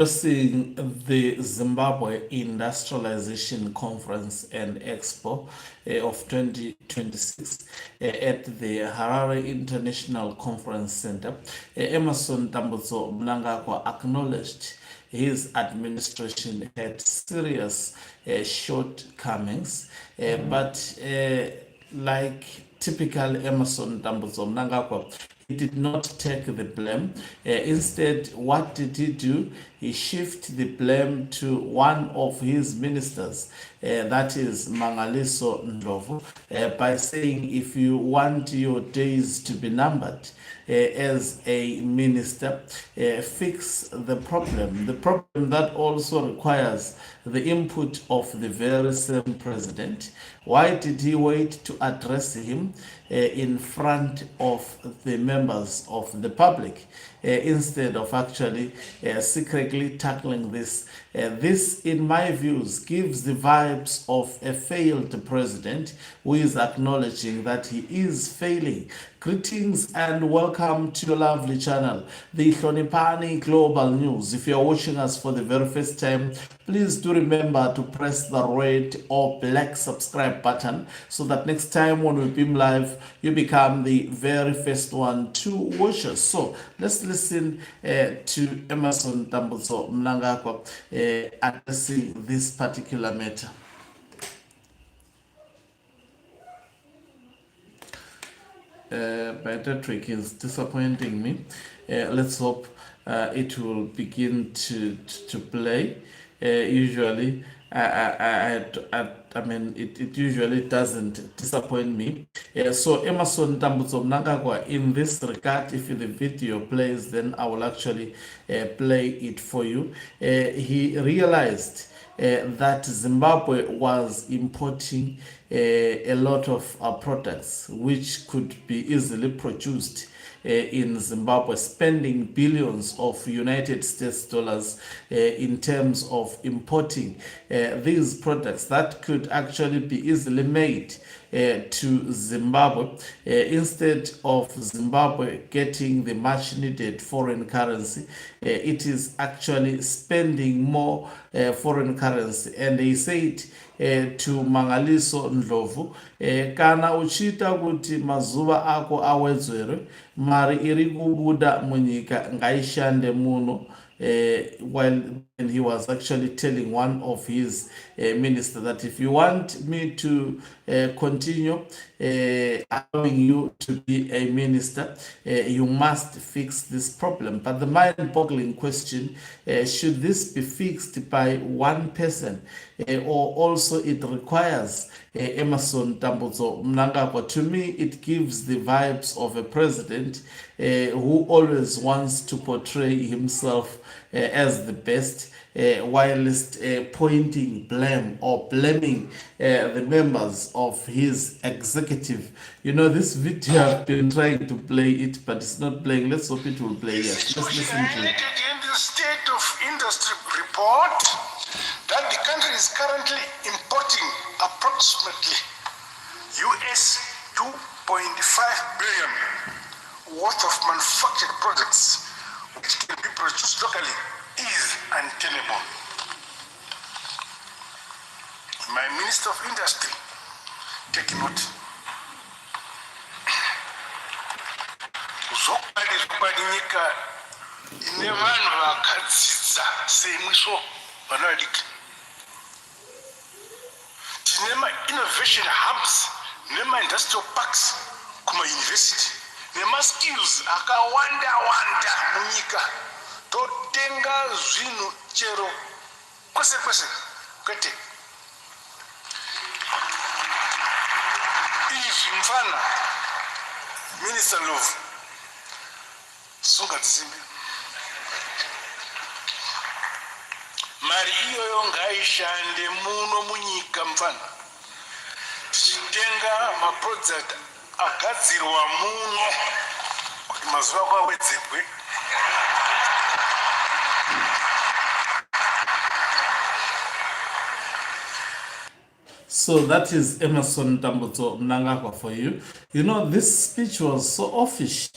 Addressing the Zimbabwe Industrialization Conference and Expo of 2026 at the Harare International Conference Center, Emerson Mnangagwa acknowledged his administration had serious shortcomings, but like typical Emerson Mnangagwa, he did not take the blame. Instead, what did he do? He shifted the blame to one of his ministers, that is Mangaliso Ndlovu, by saying, if you want your days to be numbered as a minister, fix the problem that also requires the input of the very same president. Why did he wait to address him in front of the members of the public instead of actually secretly tackling this? This, in my views, gives the vibes of a failed president who is acknowledging that he is failing. Greetings and welcome to your lovely channel, the Hlonipani Global News. If you're watching us for the very first time, please do remember to press the red or black subscribe button so that next time when we beam live, you become the very first one to watch us. So let's listen to Emerson Mnangagwa addressing this particular matter. Biometric is disappointing me. Let's hope it will begin to play. Usually, I mean, it usually doesn't disappoint me. So Emerson Mnangagwa, in this regard, if the video plays, then I will actually play it for you. He realized that Zimbabwe was importing a lot of products which could be easily produced in Zimbabwe, spending billions of United States dollars in terms of importing these products that could actually be easily made to Zimbabwe, instead of Zimbabwe getting the much needed foreign currency. It is actually spending more foreign currency. And he said to Mangaliso Ndlovu, kana uchita kuti mazuva ako awedzere, mari iri kubuda munyika ngaishande muno. While he was actually telling one of his ministers that if you want me to continue allowing you to be a minister, you must fix this problem. But the mind-boggling question, should this be fixed by one person, or also it requires Emerson Mnangagwa? To me, it gives the vibes of a president who always wants to portray himself as the best, whilst pointing blame or blaming the members of his executive. You know, this video I've been trying to play it, but it's not playing. Let's hope it will play. Yes, let's listen to it. In the State of Industry report, that the country is currently importing approximately US 2.5 billion worth of manufactured products which can be produced locally is untenable. My Minister of Industry, take note. Nyika ine vanhu vakadzidza semwiso vanoadika. Tine ma-innovation hubs nema-industrial parks kuma-university nema-skills akawanda munyika. Totenga zvinhu chero kwese kwese kwete. Izvi mfana Minister Ndlovu sunga dzisimbi. Mari iyoyo ngaishande muno munyika mfana. Tichitenga maproject agadzirwa muno kuti mazuva kwawedzerwe. So that is Emerson Mnangagwa for you. You know, this speech was so offish.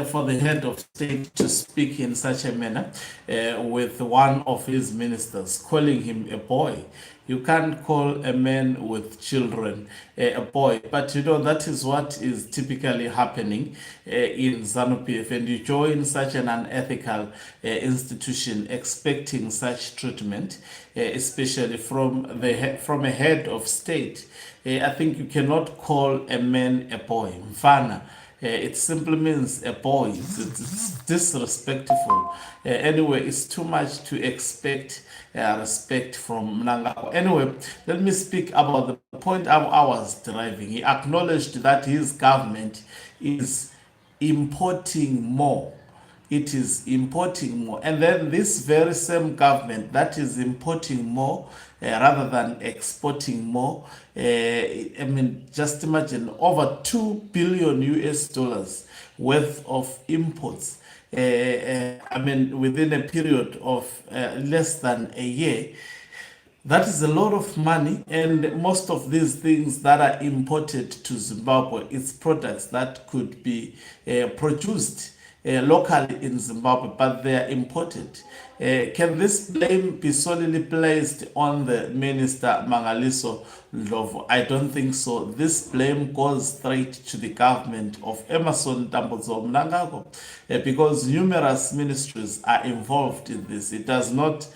for the head of state to speak in such a manner with one of his ministers, calling him a boy. You can't call a man with children a boy. But you know, that is what is typically happening in ZANU-PF. And you join such an unethical institution expecting such treatment, especially from a head of state. I think you cannot call a man a boy. Mfana. It simply means a boy. It's disrespectful. Anyway, it's too much to expect respect from Mnangagwa. Anyway, let me speak about the point I was deriving. He acknowledged that his government is importing more. It is importing more. And then this very same government that is importing more rather than exporting more, I mean, just imagine over 2 billion US dollars worth of imports. I mean, within a period of less than a year. That is a lot of money, and most of these things that are imported to Zimbabwe, it's products that could be produced locally in Zimbabwe, but they are imported. Can this blame be solely placed on the minister Mangaliso Ndlovu? I don't think so. This blame goes straight to the government of Emerson Tambozo Mnangagwa because numerous ministries are involved in this. It does not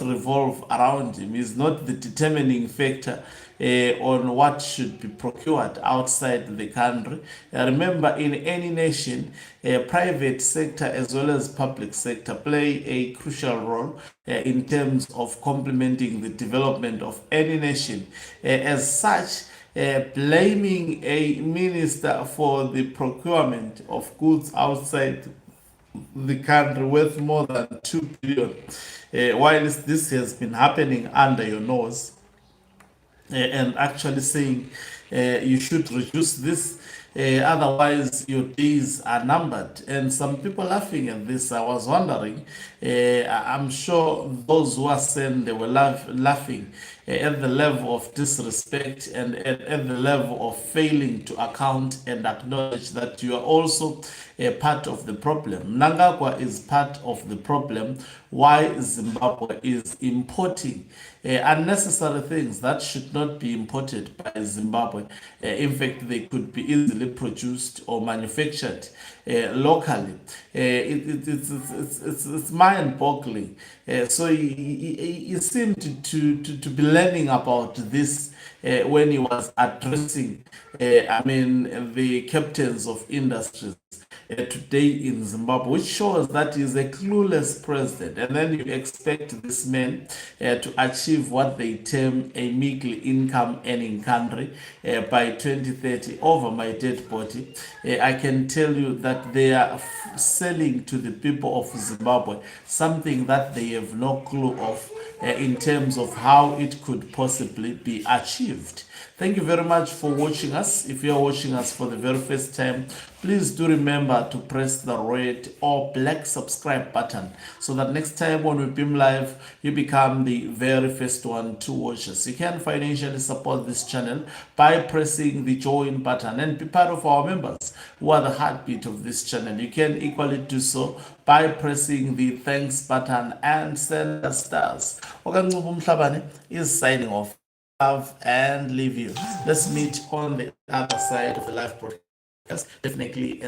revolve around him. He's not the determining factor on what should be procured outside the country. Remember, in any nation, private sector as well as public sector play a crucial role in terms of complementing the development of any nation. As such, blaming a minister for the procurement of goods outside the country worth more than 2 billion, whilst this has been happening under your nose, and actually saying you should reduce this, otherwise your days are numbered. And some people laughing at this. I was wondering, I'm sure those who are saying they were laughing at the level of disrespect and at the level of failing to account and acknowledge that you are also a part of the problem. Mnangagwa is part of the problem. Why Zimbabwe is importing unnecessary things that should not be imported by Zimbabwe. In fact, they could be easily produced or manufactured locally. It's mind-boggling. So he seemed to be learning about this when he was addressing, the captains of industries today in Zimbabwe, which shows that he's a clueless president. And then you expect this man to achieve what they term a meager income earning country by 2030 over my dead body. I can tell you that they are selling to the people of Zimbabwe something that they have no clue of in terms of how it could possibly be achieved. Thank you very much for watching us. If you are watching us for the very first time, please do remember to press the red or black subscribe button so that next time when we beam live, you become the very first one to watch us. You can financially support this channel by pressing the join button and be part of our members who are the heartbeat of this channel. You can equally do so by pressing the thanks button and send us stars. Okancubo Mhlabane is signing off. Love and leave you. Let's meet on the other side of the live broadcast. Definitely.